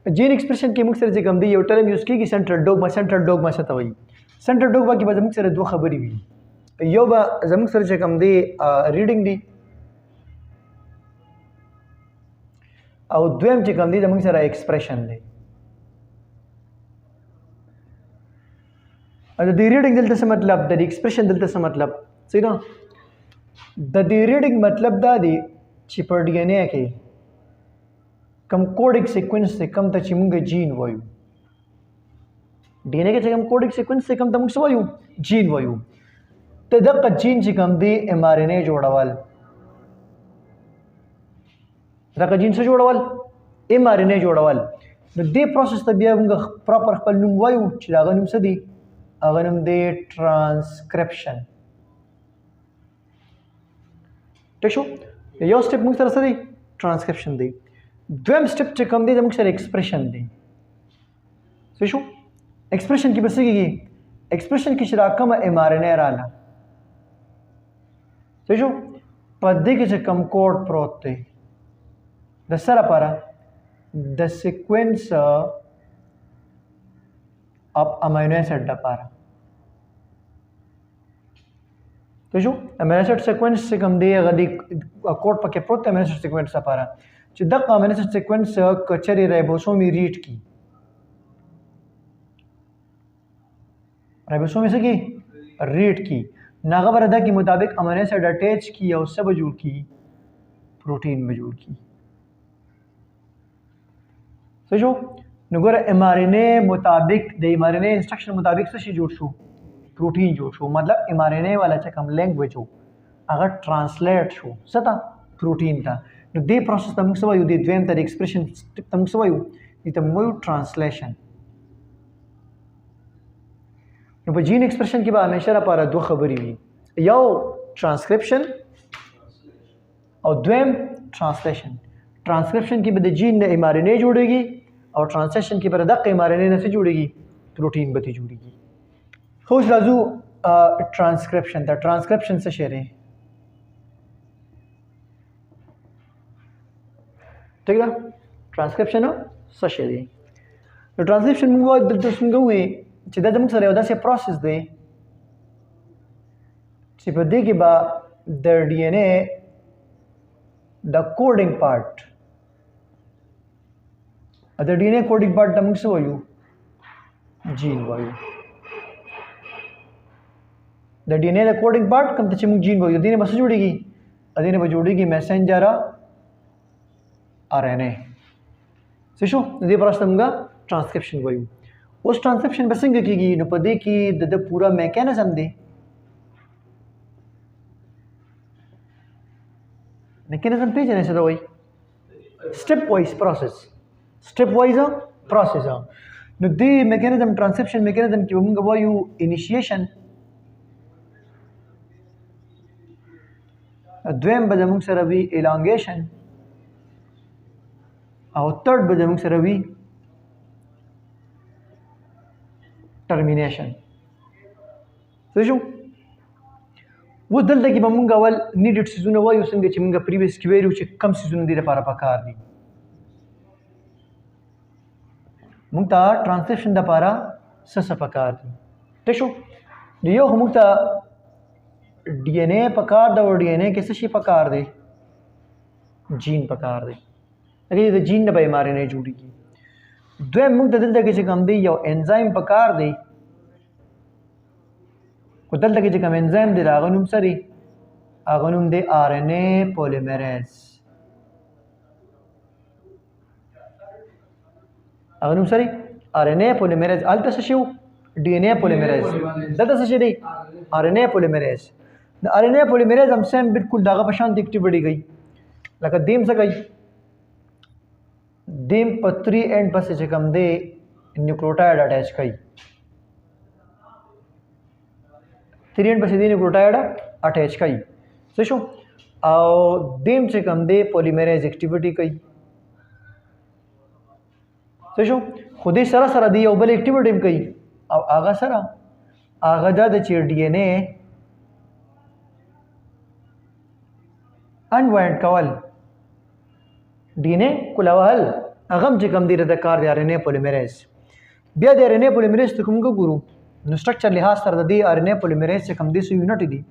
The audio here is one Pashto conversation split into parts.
Gene expression کې موږ سره چې کوم دی یو ټرم یوز کیږي سنټرل ډوګما څه ته وایي سنټرل ډوګما کې به موږ سره دوه خبرې وي یو به زموږ سره چې کوم دی ریډینګ دی او دویم چې کوم دی زموږ سره ایکسپریشن دی د دې ریډینګ دلته څه مطلب د ایکسپریشن دلته څه مطلب صحیح ده د دې ریډینګ مطلب دا دی چې پر ډي ان اے کې کم کوډیک سیکوینس سے کم ته چې موږ جین وایو ډي ان اے کې چې کم کوډیک سیکوینس سے کم ته موږ وایو جین وایو ته دغه جین چې کم دی ام ار ان اے جوړول دغه جین څه جوړول ام ار ان اے جوړول نو دې پروسس ته بیا موږ پراپر خپل نوم وایو چې دا نوم څه دی هغه نوم دی ټرانسکرپشن ٹھیک شو یو سټپ موږ سره څه دی ټرانسکرپشن دی دویم سټپ چې کوم دی زموږ سره ایکسپریشن دی څه شو ایکسپریشن کې به څه کېږي ایکسپریشن کې چې راکمه ام ار ان اے راله څه شو په دې کې چې کوم کوډ پروت دی د سره لپاره د سیکوینس اف امینو ایسډ لپاره څه شو امینو ایسډ سیکوینس چې کوم دی هغه د کوډ پکې پروت امینو ایسډ سیکوینس لپاره چې دغه امینو ایسډ سیکوینس کچري رایبوسوم ریډ کی رایبوسوم یې څه کی ریډ کی ناغه بردا के मुताबिक امینو ایسډ اٹیچ کی او سب جوړ کی پروتین में جوړ کی سمجھو نو ګوره ام ار ان اے مطابق د ام ار ان اے انسټرکشن مطابق څه شي جوړ شو پروتین جوړ شو مطلب ام ار ان اے والا چې کوم لینګویج وو هغه ټرانسلیټ شو ستا پروتین ته نو دې پروسس ته موږ څه وایو د دویم تر ایکسپریشن ته موږ څه وایو دې ته وایو ټرانسلیشن نو په جین ایکسپریشن کې به همیشه لپاره دوه خبرې وي یو ټرانسکرپشن او دویم ټرانسلیشن ټرانسکرپشن کې به د جین د ام ار ان اے جوړیږي او ټرانسلیشن کې به د ام ار ان اے نه څه جوړیږي پروتین به جوړیږي خو راځو ټرانسکرپشن ته ټرانسکرپشن څه شی دی ٹھیک ده ټرانسکرپشن څه شی دی نو ټرانسکرپشن موږ دلته څنګه وایي چې دا زموږ سره یو داسې پروسس دی چې په دې کې به د ډي ان اے د کوډینګ پارت د ډي ان اے کوډینګ پارت ته موږ څه وایو جین وایو د ډي ان اے د کوډینګ پارت کوم ته چې موږ جین وایو د دې نه بس جوړیږي د دې نه به جوړیږي میسنجر ار ان اے څه شو د دې پروسس ته موږ ټرانسکرپشن وایو اوس ټرانسکرپشن به څنګه کېږي نو په دې کې د پورا میکانیزم دی میکانیزم پیژنې څه ته وایي سټپ وایز پروسس سټپ وایز پروسس نو دې میکانیزم ټرانسکرپشن میکانیزم کې موږ وایو انیشیشن دویم به موږ سره وی الانګیشن او تھرد به موږ سره وی termination څه شو و دلته کې به مونږ اول نیډډ سیزونه وایو څنګه چې مونږ پریویس کې ویلو چې کم سیزونه دي لپاره پکار دي مونږ ته ټرانسلیشن لپاره څه پکار دي ته شو یو مونږ ته ډي ان اے پکار دا او ډي ان اے کې څه شي پکار دي جین پکار دي هغه د جین نه به ام ار ان اے جوړیږي دویم موږ دلته کې چې کوم دی یو انزایم پکار دی کو دلته کې چې کوم انزایم دی هغه نوم سری هغه نوم دی ار ان اے پولیمریز هغه نوم سری ار ان اے پولیمریز الته څه شو ډي ان اے پولیمریز دلته څه شي دی ار ان اے پولیمریز د ار ان اے پولیمریز هم سیم بالکل دغه په شان د اکټیویټي کوي لکه دیم څه کوي دیم په 3 اینڈ پسې چې کوم دی نیوکلیوټاید اٹیچ کوي 3 اینڈ پسې دی نیوکلیوټاید اٹیچ کوي څه شو او دیم چې کوم دی پولیمریز اکټیویټي کوي څه شو خو دې سره سره دی یو بل اکټیویټي هم کوي او هغه سره هغه د چې ډي ان اے انوایند کول ډي ان اے کولول هغه هم چې کوم دی د کار د RNA پولیمریز. بیا د RNA پولیمریز ته کوم ګورو نو سټرکچر لحاظ سره د دې RNA پولیمریز چې کوم دی سو یونټ دي.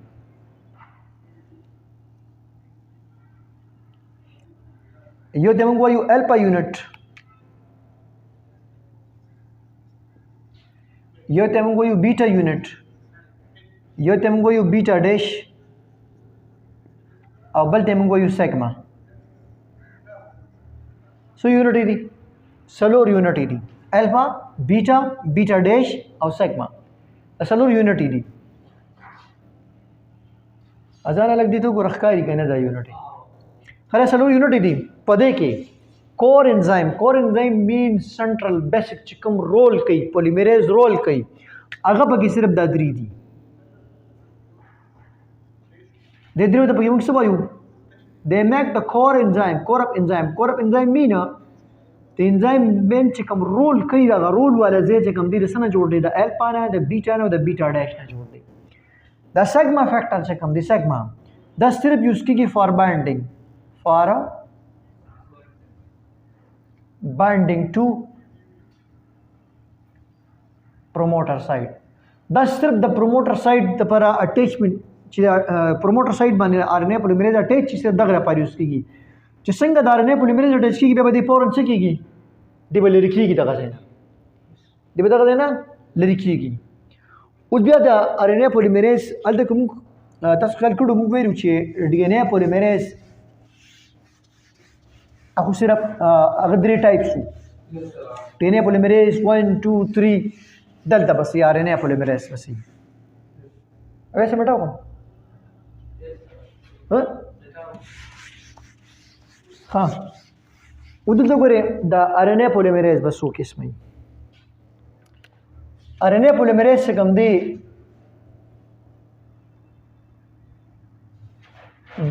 یو ته موږ وایو الفا یونټ، یو ته موږ وایو بیټا یونټ، یو ته موږ وایو بیټا ډیش او بل ته موږ وایو سیګما. سو یونټ دي سلور یونټ دي الفا بیټا بیټا ډیش او سیګما سلور یونټ دي. ازان الګ دي ته ګورخکاری کنه دا یونټ خره سلور یونټ دي. پدې کې کور انزایم مین سنټرل بیسک چې کوم رول کوي پولیمریز رول کوي هغه پکې صرف دا درې دي. د درې ته پکې موږ څه وایو they make the core enzyme mean the enzyme when چې کوم رول کوي دا رول والا ځای چې کوم دی د سنه جوړ دی د الفا نه د بیټا نه او د بیټا ډیش نه جوړ دی. دا سیګما فیکټر چې کوم دی سیګما دا صرف یوز کیږي فار binding to promoter site. دا صرف د پروموټر سایت لپاره اٹیچمنٹ چې پروموټر سایت باندې RNA پولیمریز اٹیچ چې دغه لپاره یوز کیږي. چې څنګه د RNA پولیمریز اٹیچ کیږي بیا به د فورن څه کیږي دی به لري کیږي دغه ځای نه دی به دغه ځای نه لري کیږي. اوس بیا د RNA پولیمریز هلته کوم تاسو خیال کړو موږ ویلو چې DNA پولیمریز هغه صرف هغه درې ټایپس وو. DNA پولیمریز 1 2 3 دلته بس RNA پولیمریز بس ویسے مټاو کوم ها ودلته ګوره د RNA پولیمریز بس څو قسمه دي. RNA پولیمریز څه کوم دی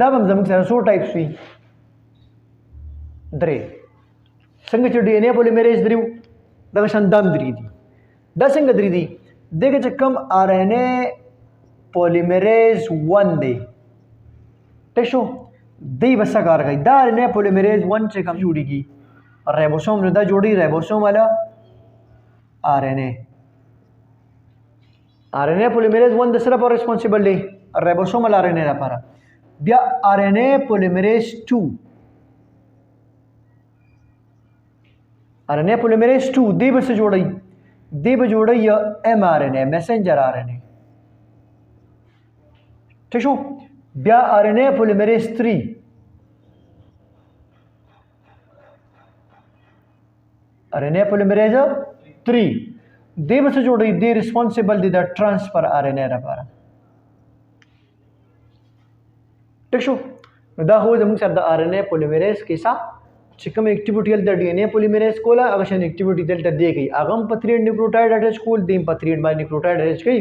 دا هم زموږ سره څو ټایپس وي درې. څنګه چې DNA پولیمریز درې دغه شان دام درې دي. دا څنګه درې دي دغه چې کوم RNA پولیمریز 1 دی ته شو دی بس کار کوي. دا RNA پولیمریز 1 چې کوم جوړیږي رایبوسوم نه دا جوړي رایبوسوم والا RNA پولیمریز 1 د سره پر ریسپانسیبل دی رایبوسوم والا RNA لپاره. بیا RNA پولیمریز 2 RNA پولیمریز 2 دی بس جوړي دی به جوړي mRNA میسنجر RNA ٹھیک شو. بیا RNA پولیمریز 3 RNA پولیمریز 3 دی به څه جوړي دی ریسپانسیبل دی د ټرانسفر RNA لپاره ٹھیک شو. دا هو زموږ سره د RNA پولیمریز کیسه چې کوم اکټیویټي د DNA پولیمریز کوله هغه شان اکټیویټي دلته دی کوي هغه هم په 3 نیوکلیوټاید اٹیچ کول دیم په 3 باندې نیوکلیوټاید اٹیچ کوي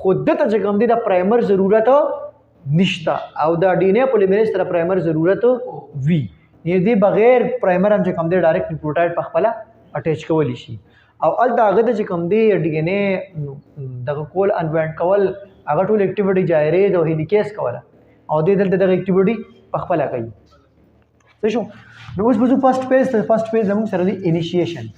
خود ته چې کوم دی د پرایمر ضرورت نشته او د DNA پولیمریز سره پرایمر ضرورت وی دې بغیر پرایمر هم چې کوم دی ډایرکټ نیوکلیوټاید په خپل اٹیچ کولی شي او ال دا هغه چې کوم دی DNA دغه کول انوینټ کول هغه ټول اکټیویټي جایره د هیلیکیز کوله او دې دلته دغه اکټیویټي په خپل کوي. څه شو نو اوس بزو فرست پیج زموږ سره دی انیشیشن.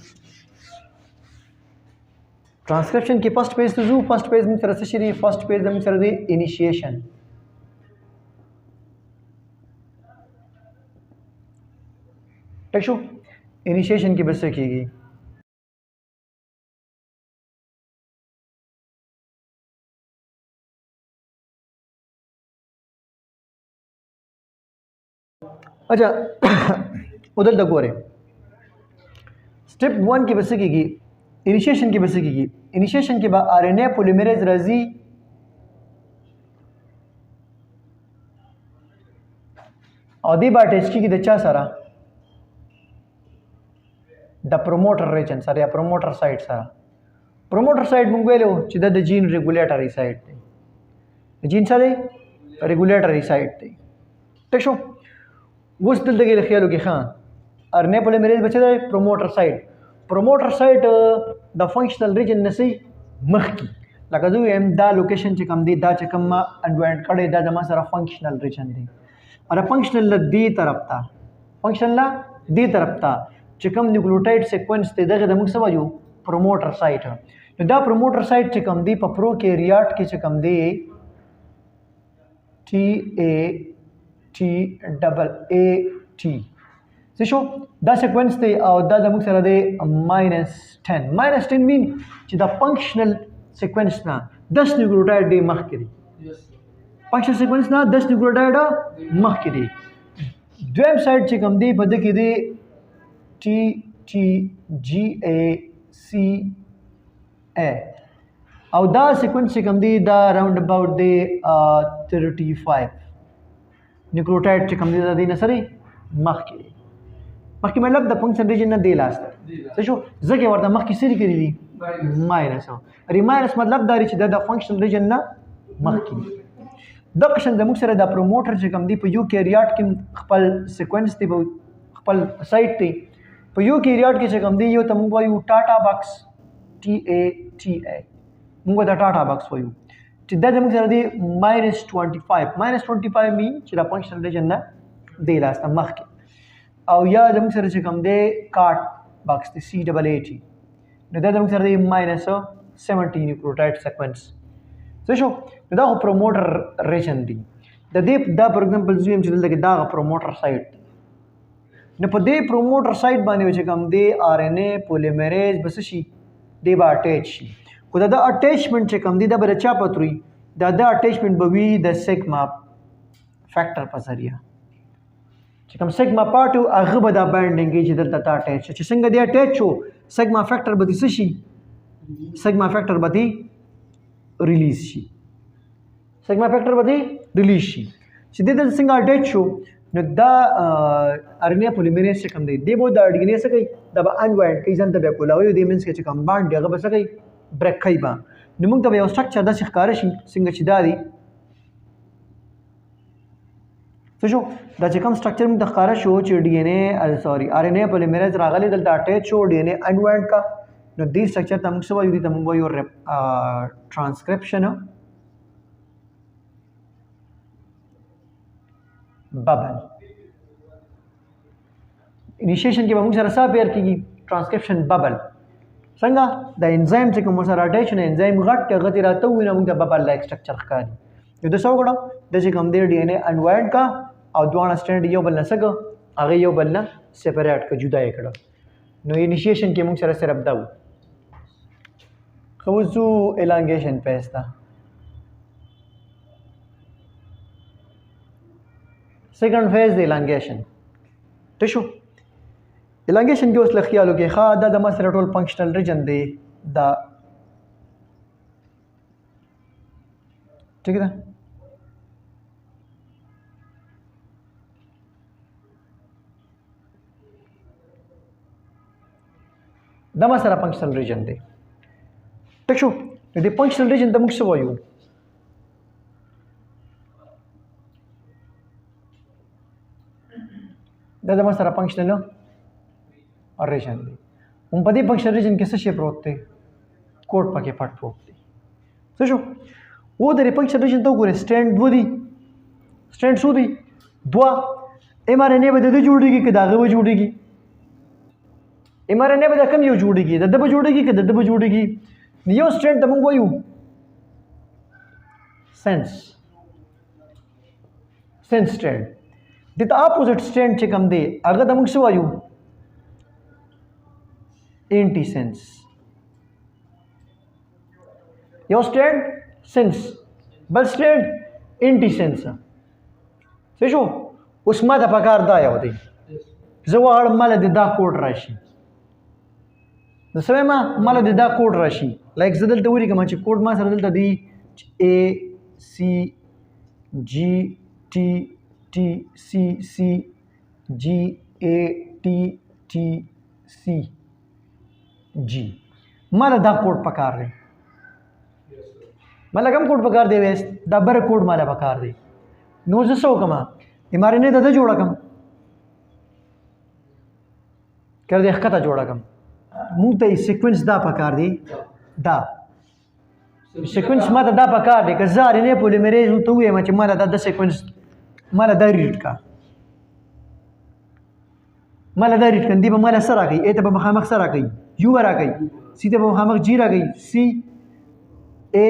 ट्रांसक्रिप्शन के first page तो जो फर्स्ट पेज में तरह से फर्स्ट पेज में तरह दे इनिशिएशन टेक्शो इनिशिएशन की बस से की अच्छा उधर तक हो रहे स्टेप 1 की बस से की इनिशिएशन की बस की इनिशिएशन के बाद आरएनए पॉलीमरेज राजी औदी बाटेज की दच्चा सारा द प्रोमोटर रीजन सारा या प्रोमोटर साइट सारा प्रोमोटर साइट मुंगवेलो चिदा द जीन रेगुलेटरी साइट थे जीन सारे रेगुलेटरी साइट थे टेशो वस दल दगे ख्यालो की खान आरएनए पॉलीमरेज बचे थे promoter site the functional region नसी मखकी लगा जो एम दा लोकेशन च कम दी दा च कम अनवाइंड कड़े दा जमा सारा फंक्शनल रीजन दी और फंक्शनल दी तरफ था چې کوم نیوکلیوټاید سیکوینس دی دغه د موږ څه وایو پروموټر سایت. نو دا پروموټر سایت چې کوم دی په پروکیریات کې چې کوم دی TAT څه شو دا سیکوینس دی او دا د موږ سره دی -10 مین چې دا فنکشنل سیکوینس نه 10 نیوکلیوټاید دی مخکې دی فنکشنل سیکوینس نه 10 نیوکلیوټاید مخکې دی. دویم سایت چې کوم دی په دې کې دی TTGACA او دا سیکوینس چې کوم دی دا راوند اباوټ دی 35 نیوکلیوټاید چې کوم دی دا دی نه سره مخکې مطلب د فنکشن ریجن نه دی لاس ته څه شو ځکه ورته مخکې سری کړی دي ماینس مطلب دا چې د فنکشن ریجن نه مخکې د قشن د موږ سره د پروموټر چې کوم دی په یو کیریات کې خپل سیکوینس دی خپل سایت دی په یو کیریات کې چې کوم دی یو ته موږ وایو ټاټا باکس TATA موږ دا ټاټا باکس وایو چې دا د موږ سره دی -25 مین چې د فنکشن ریجن نه دی لاس ته مخکې او یا د موږ سره چې کوم دی کارت باکس دی CAAT نو دا د موږ سره دی -70 نیوکلیوټاید سیکوینس څه شو دا خو پروموټر ریجن دی د دې دا فار ایگزامپل زویم چې دلته کې دا پروموټر سایت نو په دې پروموټر سایت باندې چې کوم دی RNA پولیمریز بس شي دی با اٹیچ شي خو دا اٹیچمنٹ چې کوم دی دا به چا پتروي دا اٹیچمنٹ به وي د سیګما فیکټر په ذریعہ چې کوم سیګما پارټ هغه به دا بایندینګ چې دلته تا اٹیچ چې څنګه دی اٹیچ شو سیګما فیکټر به څه شي سیګما فیکټر به ریلیز شي سیګما فیکټر به ریلیز شي چې د څنګه اٹیچ شو نو دا RNA پولیمریز چې کوم دی دی به دا اډګنې څه کوي دا به انوایند کوي ځان ته به کولاوي دی مینس کې چې کوم باند دی هغه به څه کوي بریک کوي با نو موږ ته یو سټرکچر داسې ښکاره شي څنګه چې دا دی څه شو دا چې کوم سټرکچر موږ ته ښکاره شو چې RNA پولیمریز راغلی دلته اټیچ شو DNA انوایند کا نو دې سټرکچر ته موږ څه وایو دي ته موږ وایو ټرانسکرپشن ببل انیشیشن کې به موږ سره څه پیر کېږي ټرانسکرپشن ببل څنګه د انزایم چې کوم سره اټیچ نه انزایم غټ غتی راته وي نه موږ د ببل لایک سټرکچر ښکاري نو د څه وکړو د چې کوم دی DNA انوایند کا او دوه سټینډ یو بل نه څنګه هغه یو بل نه سیپریټ کا جدا یې کړو نو انیشیشن کې موږ سره صرف دا و خو زو elongation پېستا سیکنډ فیز د elongation ته شو elongation کې اوس لخیالو کې ښه دا د مسره ټول فنکشنل ریجن دی دا ٹھیک ده دا مسره فنکشنل ریجن دی ټیک شو نو د فنکشنل ریجن ته موږ څه وایو دا د مسره فنکشنل ریجن دی هم په دې فنکشنل ریجن کې څه شی پروت دی کوډ پکې پټ پروت دی څه شو و د فنکشنل ریجن ته وګورئ سټینډ دو دی سټینډ څو دی دوه mRNA به د دې جوړیږي که د هغه به جوړیږي mRNA به د کوم یو جوړیږي د ده به جوړیږي که د ده به جوړیږي یو سټینډ ته موږ وایو سنس سټینډ د اپوزټ سټینډ چې کوم دی هغه ته موږ څه وایو اینټي سنس یو سټینډ سنس بل سټینډ اینټي سنس څه شو اوس ما ته پکار دا یو دی زه غواړم ماله د دا کوډ راشي نو څه وایم ماله د دا کوډ راشي لایک زه دلته ولیکم چې کوډ ما سره دلته دی ACGTCGATTCG ماله دا کوډ پکار دی ماله کوم کوډ پکار دی ویست دا بر کوډ ماله پکار دی نو زه څه وکړم mRNA د ده جوړه کړم که د ښکته جوړه کړم موږ ته سیکوینس دا پکار دی دا سیکوینس ما ته دا پکار دی که زه RNA پولیمریز ورته ووایم چې ماله دا د سیکوینس ماله دا ریډ کا مالا دا ریټ کندي به مالا سره راکوي ا ته به مخامخ سره راکوي یو به راکوي سی ته به مخامخ جی راکوي سی ا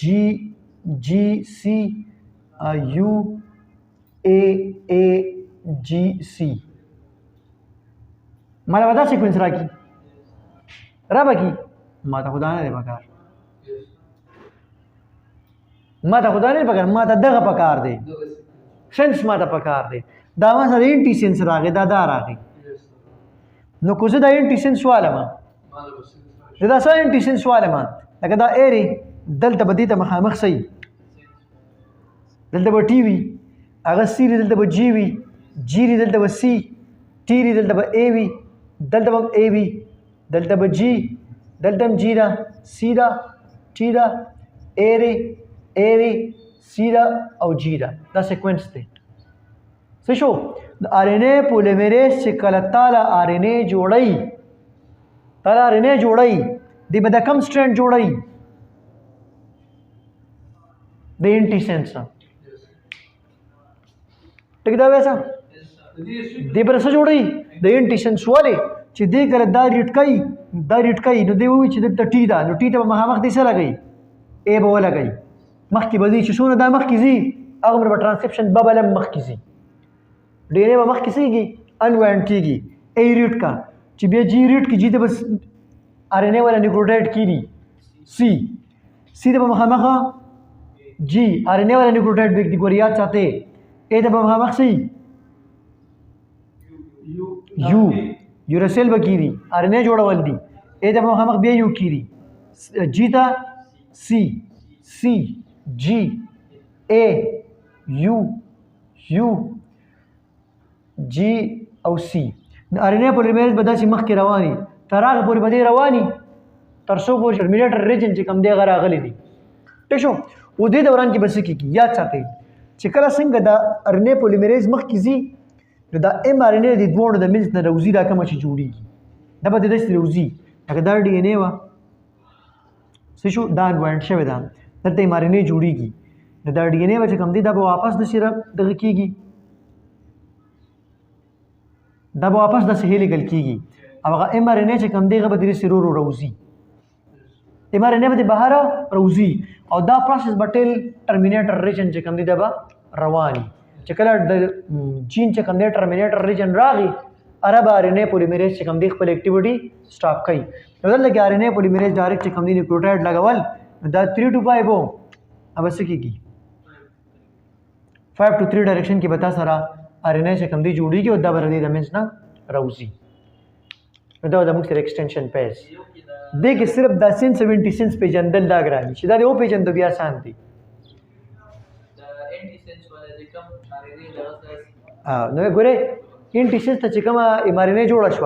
جی جی سی یو ا جی سی مالا به دا سیکوینس راکي را به کی ما ته خدا نه دی پکار ما ته خدا نه پکار ما ته دغه پکار دی سنس ما ته پکار دی دا ما سره انټي سنس راغی دا راغی نو کو زه دا انټي سنس والم دا څه انټي سنس والم لکه دا ایری دلته به دې ته مخامخ صحیح دلته به ټي وي هغه سی دلته به جی وي جی دلته به سی ټي دلته به ای وي دلته به ای وي دلته به جی دلته هم جی دا سی دا ټي دا ایری سی دا او جی دا سیکوینس دی څه شو د آر ان اے پولیمریز چې کله تاله آر ان اے جوړی تاله آر ان اے جوړی دی به د کم سټرینډ جوړی د انټي سنس ټیک دا ویسا دی به څه جوړی د انټي سنس والے چې دی کله دا ریټکای نو دی وی چې د ټی دا نو ټی ته مخامخ دی سره لګی ای به ولګی مخکې به دي چې څونه دا مخکې زی هغه به ټرانسکرپشن ببل مخکې زی डी एन ए मख किसी की अनवाइंड की ए रीट का चिबिया जी रीट की जीते बस आर एन ए वाला न्यूक्लियोटाइड की री सी दबा मख जी आर एन ए वाला न्यूक्लियोटाइड व्यक्ति को याद चाहते ए दबा मख सी यू यूरेसिल बकीरी आर एन ए जोड़ा वाल दी ए दबा मख बे यू कीरी जीता सी जी ए यू जी او सी آر ان اے پولیمریز به داسې مخکې رواني تر هغه پورې به دې رواني تر څو پورې ټرمینیټر ریجن چې کوم دی هغه راغلی دی ټیک شو و دې دوران کې به څه کېږي یاد ساتئ چې کله څنګه دا آر ان اے پولیمریز مخکې ځي نو دا ایم آر ان اے د دواړو د منځ نه روزي دا کومه چې جوړېږي دا به داسې روزي لکه دا ډي ان اے وه څه شو دا انوایرنډ شوی ده دلته ایم آر ان اے جوړېږي نو دا ډي ان اے به چې کوم دی دا به واپس داسې دغه کېږي دا به واپس داسې هلیږل کېږي او هغه ایم آر ان اے چې کوم دی هغه به دې سرور روزي ایم آر ان اے به بهر روزي او دا پروسس به ټیل ټرمینیټر ریجن چې کوم دی دا به رواني چې کله د جین چې کوم دی ټرمینیټر ریجن راغی عرب آر ان اے پولیمریز چې کوم دی خپل اکټیویټي سټاپ کوي نو دلته کې آر ان اے پولیمریز ډایرکټ چې کوم دی نیوکلیوټایډ لګول دا 3 to 5 وو अब څه کېږي 5 to 3 ډایرکشن کې بتا سره آر ان اے چې کوم دی جوړیږي او دا بر دې د منځ نه راوځي دا د موږ سره ایکسټنشن پیج دې کې صرف د سین 70 سنس پیجندل دا ګراني چې دا یو پیجند بیا آسان دي د انټي سنس ولا د کم شارې نو ګوره انټي سنس ته چې کومه ایمارینه جوړه شو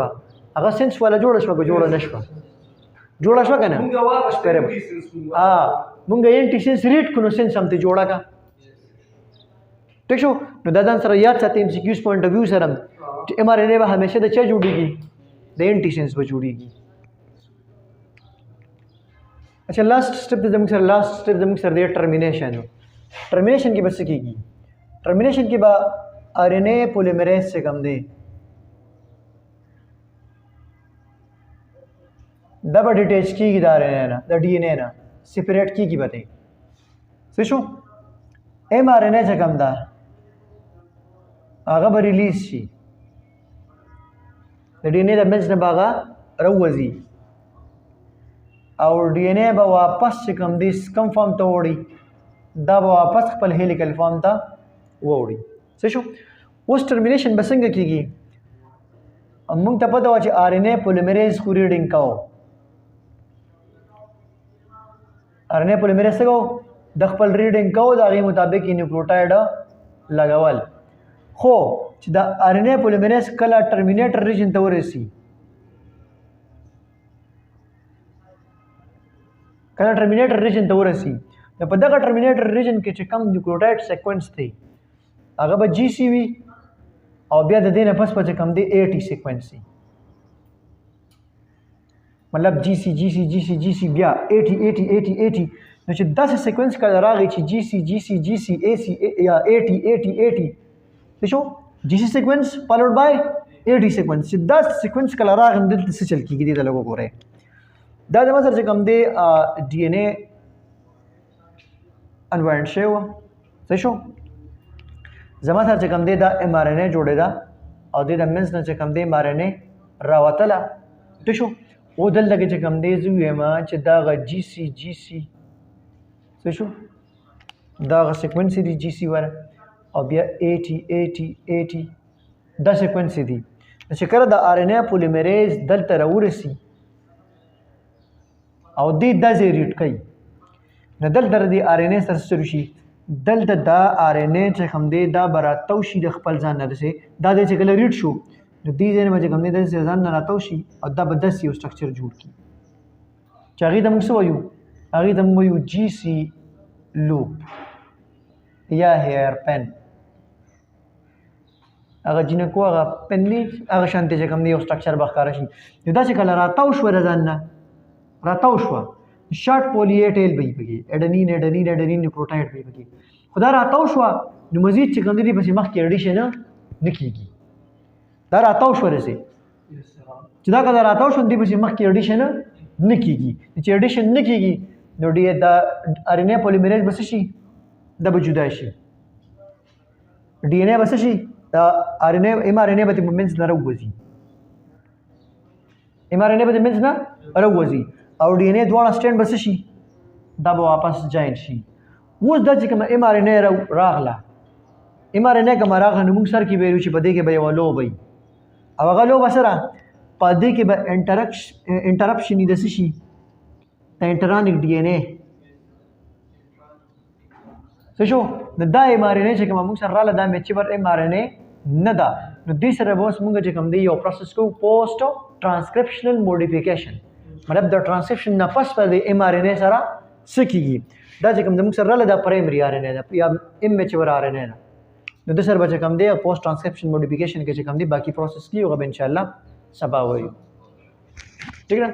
هغه سنس ولا جوړه شو جوړه نشو جوړه شو کنه مونږ انټي سنس ریټ کو نو سنس هم ته جوړه کا ٹھیک شو نو دا ځان سره یاد ساتئ ام سی کیوز پوینټ اف ویو سره چې ایم آر ان اے به همیشه د چا جوړیږي د انټي سنس به جوړیږي اچھا لاست سټیپ زموږ سره د ټرمینیشن کې بس کېږي ټرمینیشن کې به آر ان اے پولیمریز سے کم دی دا به ډیټیچ کېږي د آر ان اے نه د ډي ان اے نه سپریټ کېږي به دی څه شو ایم آر ان اے چې کم ده هغه به ریلیز شي د ډي ان اے د منځ نه به هغه راوځي او ډي ان اے به واپس چې کوم دی کم فارم ته وړي دا به واپس خپل هیلیکل فارم ته وړي څه شو اوس ټرمینیشن به څنګه کېږي موږ ته پته وه چې آر ان اے پولیمریز خو ریډینګ کوو آر ان اے پولیمریز څه کوو د خپل ریډینګ کوو د هغې مطابق یې نیوکلیوټایډ لګول خو چې د آر ان اے پولیمریز کله ټرمینیټر ریجن ته ورسي کله ټرمینیټر ریجن ته ورسي نو په دغه ټرمینیټر ریجن کې چې کم نیوکلیوټایډ سیکوینس دی هغه به جی سی وي او بیا د دې نه پس به چې کم دی اے ټي سیکوینس وي مطلب جی سی بیا اے ټي نو چې داسې سیکوینس کله راغی چې جی سی اے سی یا اے ټي څه شو جی سی سیکوینس فالوډ بای 80 सीक्वेंस چې دا सीक्वेंस کله راغلی دلته څه چل کېږي دې ته لږ وګورئ دا زما سره چې کوم دی ډي ان اے انوایرنټ شوی وه صحیح شو زما سره چې کوم دی دا ایم آر ان اے جوړېده او دې د منځ نه چې کوم دی ایم آر ان اے راوتله ټیک شو او دلته کې چې کوم دی زه ووایم چې دغه جي سي صحیح شو دغه سیکوینس دی جي سي والا او بیا 80 دا سیکوینس دی چې کله د آر ان اے پولیمریز دلته راورسي او دې دا ځای ریډ کوي نو دلته د آر ان اے سره څه شي دلته دا آر ان اے چې کوم دی دا به راتاو شي د خپل ځان نه داسې دا دی چې کله ریډ شو نو دې ځای نه به چې کوم دی داسې ځان نه راتاو شي او دا به داسې یو سټرکچر جوړ کړي چې هغې ته موږ څه وایو هغې ته موږ وایو جي سي لوپ یا هیر پن هغه جینکو هغه پن دی هغه شانتې چې کوم دی یو سټرکچر به ښکاره شي نو دا چې کله راتاو شوه د ځان نه راتاو شوه شارټ پولی اے ټیل به یې پکې اډنین نیوکلیوټایډ به یې پکې خو دا راتاو شوه نو مزید چې کوم دی پسې مخکې اډیشن نه کېږي دا راتاو شوه رسې چې دا کله راتاو شو دی پسې مخکې اډیشن نه کېږي چې اډیشن نه کېږي نو ډی دا آر ان اے پولیمریز به څه شي دا به جدا شي ډي ان اے به څه شي دا آر ان اے ایم آر ان اے به د منځ نه راوځي ایم آر ان اے به د منځ نه راوځي او ډي ان اے دواړه سټینډ به څه شي دا به واپس جاین شي اوس دا چې کوم ایم آر ان اے راغله ایم آر ان اے کوم راغله نو موږ سر کې ویلو چې په دې کې به یو لوب وي او هغه لوب سره په دې کې به انټرپشن د څه شي د انټرانیک ډي ان اے څه شو نو دا ایم آر ان اے چې کوم موږ سره رااله دا میچور ایم آر ان اے نه ده نو دې سره به اوس موږ چې کوم دی یو پروسس کوو پوسټ ټرانسکرپشنل موډیفیکیشن مطلب د ټرانسکرپشن نه پس په د ایم آر ان اے سره څه کېږي دا چې کوم د موږ سره رااله دا پرایمري آر ان اے ده یا ایم میچور آر ان اے ده نو د سره به چې کوم دی پوسټ ټرانسکرپشن موډیفیکیشن کې چې کوم دی باقي پروسس کیږي هغه به انشاءالله سبا وایو ٹھیک ہے